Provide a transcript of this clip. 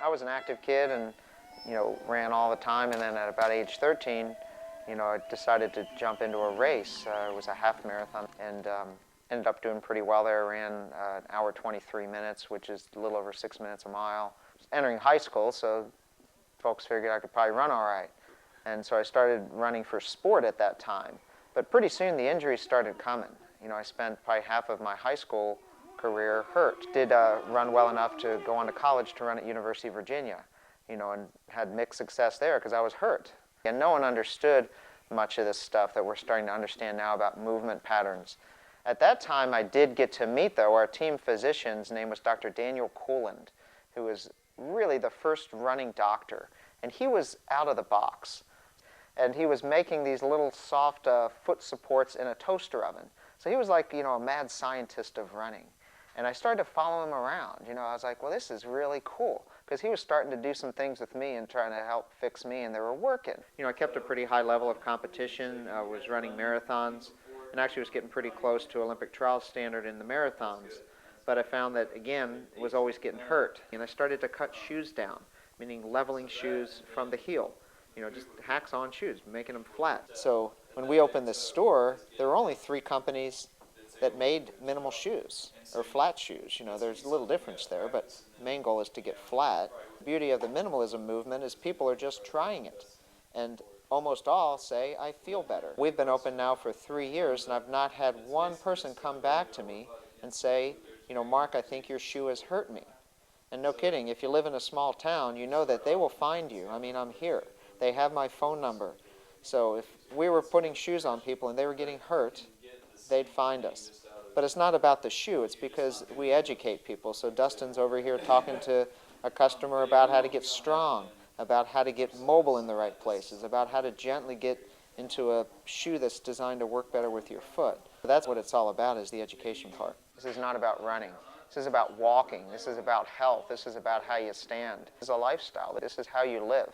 I was an active kid and, ran all the time, and then at about age 13, I decided to jump into a race. It was a half marathon, and ended up doing pretty well there. I ran an hour 23 minutes, which is a little over 6 minutes a mile. I was entering high school, so folks figured I could probably run all right. And so I started running for sport at that time. But pretty soon the injuries started coming. I spent probably half of my high school career hurt. Did run well enough to go on to college to run at University of Virginia, and had mixed success there because I was hurt. And no one understood much of this stuff that we're starting to understand now about movement patterns. At that time, I did get to meet, though, our team physician's name was Dr. Daniel Cooland, who was really the first running doctor. And he was out of the box. And he was making these little soft foot supports in a toaster oven. So he was like, a mad scientist of running. And I started to follow him around. I was like, well, this is really cool. Because he was starting to do some things with me and trying to help fix me, and they were working. I kept a pretty high level of competition, was running marathons, and actually was getting pretty close to Olympic trial standard in the marathons. But I found that, again, was always getting hurt. And I started to cut shoes down, meaning leveling shoes from the heel. Just hacks on shoes, making them flat. So when we opened this store, there were only 3 companies that made minimal shoes, or flat shoes. There's a little difference there, but the main goal is to get flat. The beauty of the minimalism movement is people are just trying it. And almost all say, I feel better. We've been open now for 3 years, and I've not had one person come back to me and say, Mark, I think your shoe has hurt me. And no kidding, if you live in a small town, you know that they will find you. I mean, I'm here. They have my phone number. So if we were putting shoes on people and they were getting hurt, they'd find us. But it's not about the shoe, it's because we educate people. So Dustin's over here talking to a customer about how to get strong, about how to get mobile in the right places, about how to gently get into a shoe that's designed to work better with your foot. That's what it's all about, is the education part. This is not about running. This is about walking. This is about health. This is about how you stand. This is a lifestyle. This is how you live.